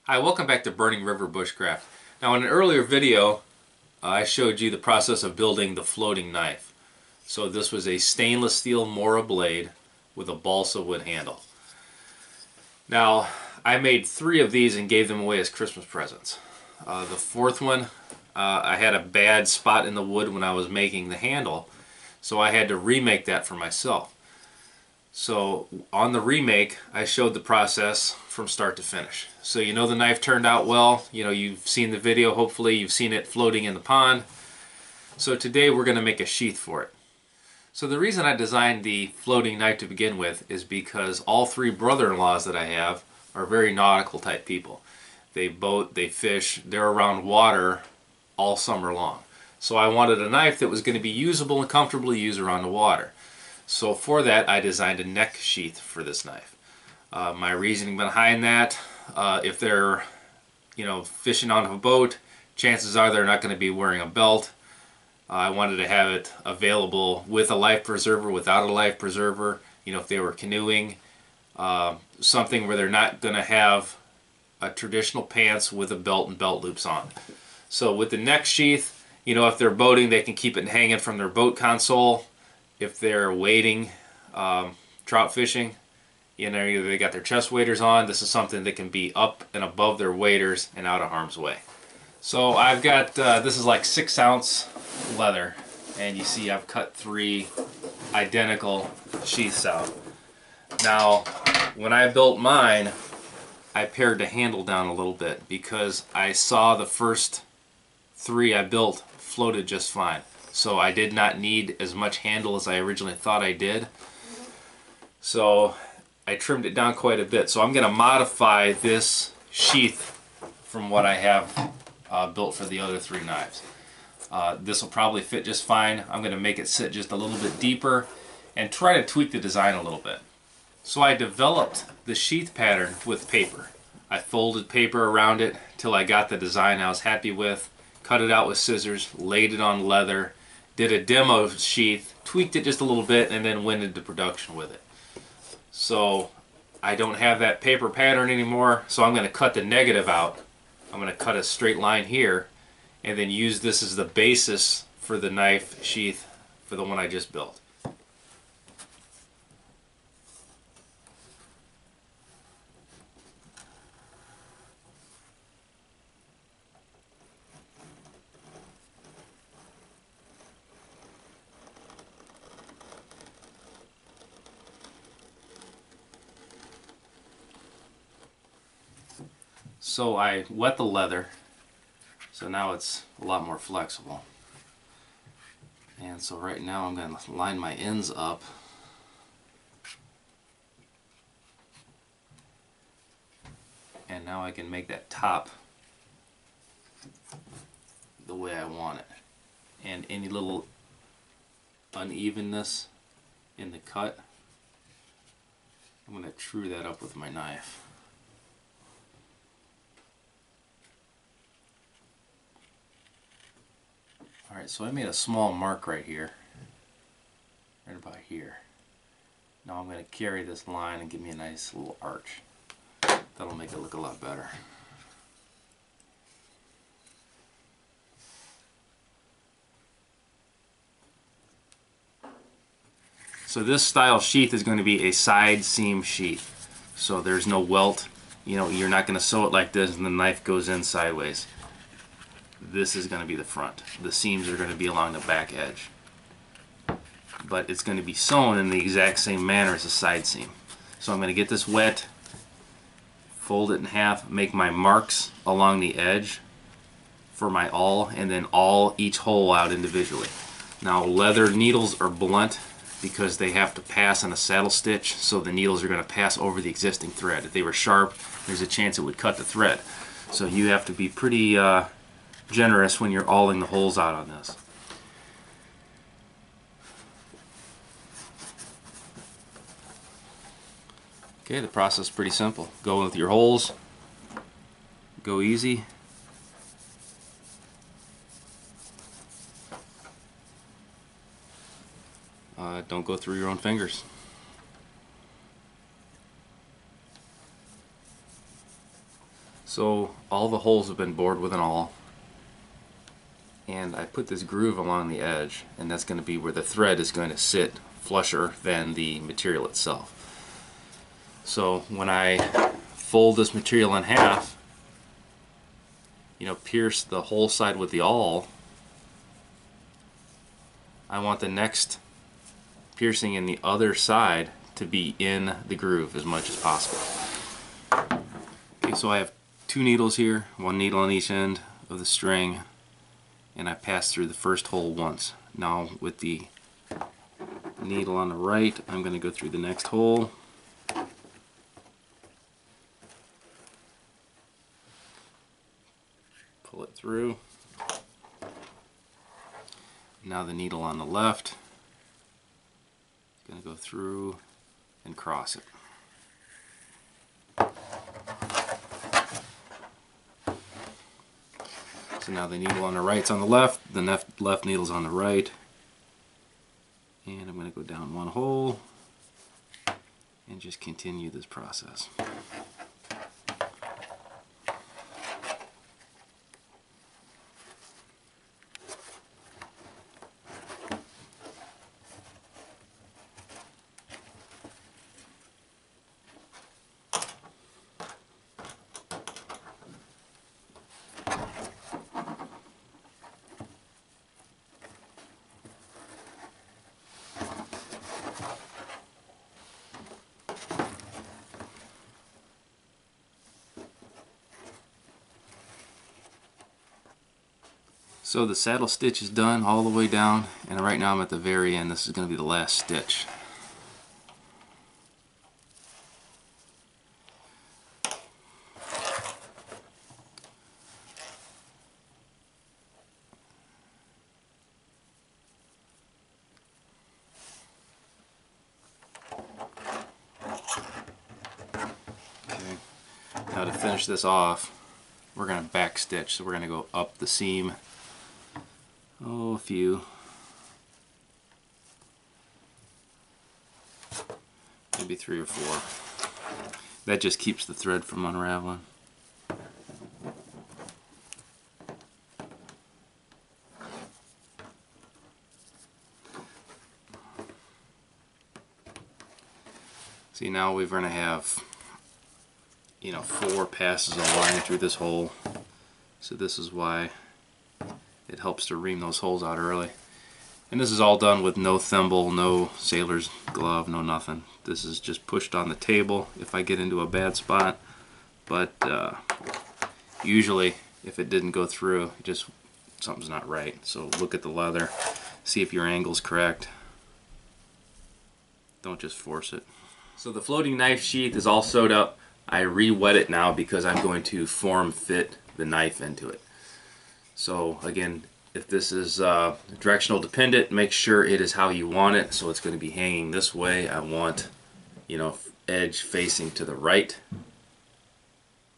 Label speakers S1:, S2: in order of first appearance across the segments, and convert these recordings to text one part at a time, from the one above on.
S1: Hi, welcome back to Burning River Bushcraft. Now in an earlier video I showed you the process of building the floating knife. So this was a stainless steel Mora blade with a balsa wood handle. Now I made 3 of these and gave them away as Christmas presents. The fourth one, I had a bad spot in the wood when I was making the handle, so I had to remake that for myself. So on the remake, I showed the process from start to finish. So you know the knife turned out well. You know, you've seen the video, hopefully you've seen it floating in the pond. So today we're going to make a sheath for it. So the reason I designed the floating knife to begin with is because all 3 brother-in-laws that I have are very nautical type people. They boat, they fish, they're around water all summer long. So I wanted a knife that was going to be usable and comfortable to use around the water. So for that, I designed a neck sheath for this knife. My reasoning behind that, if they're, fishing on a boat, chances are they're not going to be wearing a belt. I wanted to have it available with a life preserver, without a life preserver. If they were canoeing, something where they're not going to have a traditional pants with a belt and belt loops on. So with the neck sheath, if they're boating, they can keep it hanging from their boat console. If they're wading, trout fishing, either they got their chest waders on, this is something that can be up and above their waders and out of harm's way. So I've got, this is like 6-ounce leather, and you see I've cut 3 identical sheaths out. Now, when I built mine, I pared the handle down a little bit because I saw the first 3 I built floated just fine. So I did not need as much handle as I originally thought I did. So I trimmed it down quite a bit. So I'm going to modify this sheath from what I have built for the other 3 knives. This will probably fit just fine. I'm going to make it sit just a little bit deeper and try to tweak the design a little bit. So I developed the sheath pattern with paper. I folded paper around it till I got the design I was happy with, cut it out with scissors, laid it on leather, did a demo sheath, tweaked it just a little bit, and then went into production with it. So I don't have that paper pattern anymore, so I'm going to cut the negative out. I'm going to cut a straight line here and then use this as the basis for the knife sheath for the one I just built. So I wet the leather, so now it's a lot more flexible. And so right now I'm going to line my ends up. And now I can make that top the way I want it. And any little unevenness in the cut, I'm going to true that up with my knife. Alright, so I made a small mark right here, right about here. Now I'm going to carry this line and give me a nice little arch. That'll make it look a lot better. So this style sheath is going to be a side seam sheath. So there's no welt. You're not going to sew it like this and the knife goes in sideways. This is going to be the front. The seams are going to be along the back edge. But it's going to be sewn in the exact same manner as a side seam. So I'm going to get this wet, fold it in half, make my marks along the edge for my awl, and then awl each hole out individually. Now leather needles are blunt because they have to pass on a saddle stitch, so the needles are going to pass over the existing thread. If they were sharp, there's a chance it would cut the thread. So you have to be pretty generous when you're awling the holes out on this. Okay, the process is pretty simple. Go with your holes, go easy. Don't go through your own fingers. So all the holes have been bored with an awl, and I put this groove along the edge, and that's going to be where the thread is going to sit flusher than the material itself. So when I fold this material in half, pierce the whole side with the awl, I want the next piercing in the other side to be in the groove as much as possible. Okay, so I have 2 needles here, 1 needle on each end of the string, and I pass through the first hole once. Now with the needle on the right, I'm going to go through the next hole. Pull it through. Now the needle on the left is going to go through and cross it. So now the needle on the right's on the left needle's on the right, and I'm going to go down 1 hole and just continue this process. So the saddle stitch is done all the way down, and right now I'm at the very end. This is going to be the last stitch. Okay. Now to finish this off, we're going to back stitch. So we're going to go up the seam. Oh, a few. Maybe 3 or 4. That just keeps the thread from unraveling. See, now we're going to have 4 passes of line through this hole. So this is why it helps to ream those holes out early. And this is all done with no thimble, no sailor's glove, no nothing. This is just pushed on the table if I get into a bad spot. But usually if it didn't go through, something's not right. So look at the leather, see if your angle's correct. Don't just force it. So the floating knife sheath is all sewed up. I re-wet it now because I'm going to form fit the knife into it. So again, if this is directional dependent, make sure it is how you want it. So it's going to be hanging this way. I want, edge facing to the right.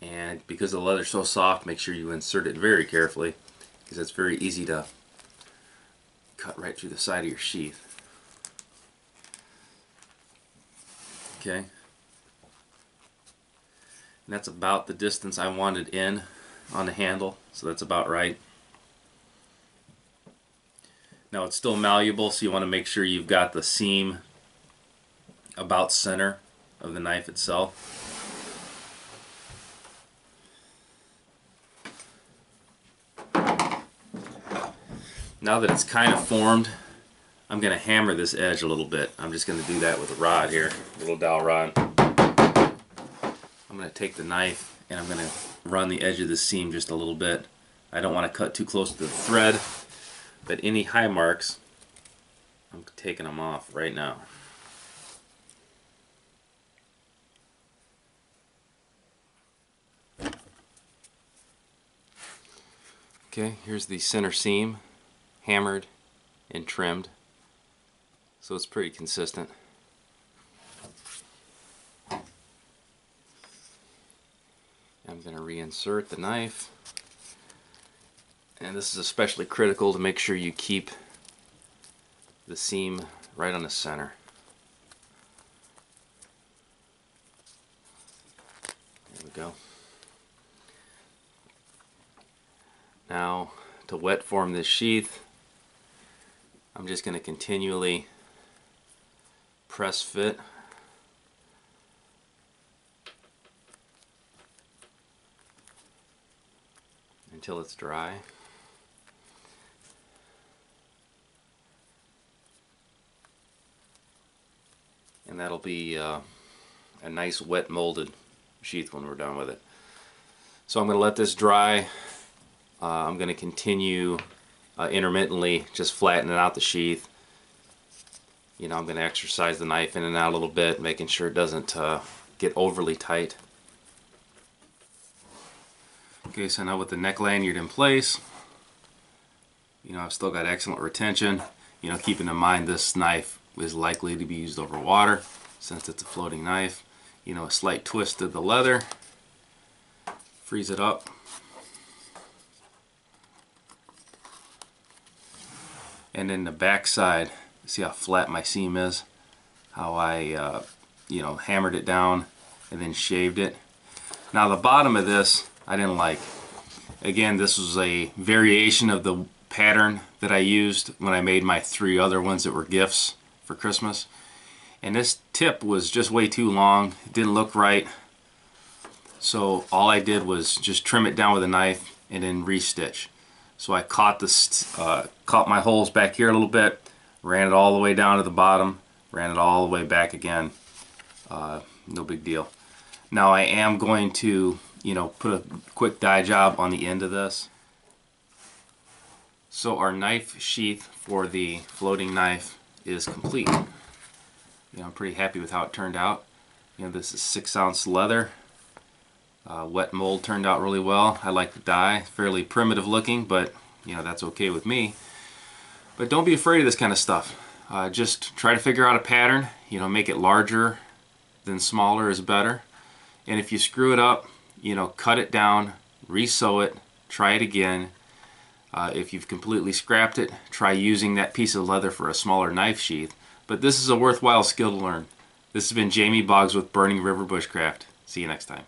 S1: And because the leather's so soft, make sure you insert it very carefully, because it's very easy to cut right through the side of your sheath. Okay. And that's about the distance I wanted in on the handle, so that's about right. Now it's still malleable, so you want to make sure you've got the seam about center of the knife itself. Now that it's kind of formed, I'm going to hammer this edge a little bit. I'm just going to do that with a rod here, a little dowel rod. I'm going to take the knife and I'm going to run the edge of the seam just a little bit. I don't want to cut too close to the thread, but any high marks, I'm taking them off right now. Okay, here's the center seam, hammered and trimmed, so it's pretty consistent. I'm going to reinsert the knife, and this is especially critical to make sure you keep the seam right on the center. There we go. Now, to wet form this sheath, I'm just going to continually press fit until it's dry. And that'll be a nice wet molded sheath when we're done with it. So I'm going to let this dry. I'm going to continue intermittently just flattening out the sheath. You know, I'm going to exercise the knife in and out a little bit, making sure it doesn't get overly tight. Okay, so now with the neck lanyard in place, you know, I've still got excellent retention. You know, keeping in mind this knife is likely to be used over water since it's a floating knife. You know, a slight twist of the leather, freeze it up. And then the back side, see how flat my seam is? How I, you know, hammered it down and then shaved it. Now the bottom of this, I didn't like. Again, this was a variation of the pattern that I used when I made my 3 other ones that were gifts for Christmas. And this tip was just way too long. It didn't look right. So all I did was just trim it down with a knife and then restitch. So I caught my holes back here a little bit, ran it all the way down to the bottom, ran it all the way back again. No big deal. Now I am going to, you know, put a quick dye job on the end of this. So our knife sheath for the floating knife is complete. You know, I'm pretty happy with how it turned out. You know, this is 6-ounce leather. Wet mold turned out really well. I like the dye. Fairly primitive looking, but you know, that's okay with me. But don't be afraid of this kind of stuff. Just try to figure out a pattern. You know, make it larger than smaller is better. And if you screw it up, you know, cut it down, re-sew it, try it again. If you've completely scrapped it, try using that piece of leather for a smaller knife sheath. But this is a worthwhile skill to learn. This has been Jamie Boggs with Burning River Bushcraft. See you next time.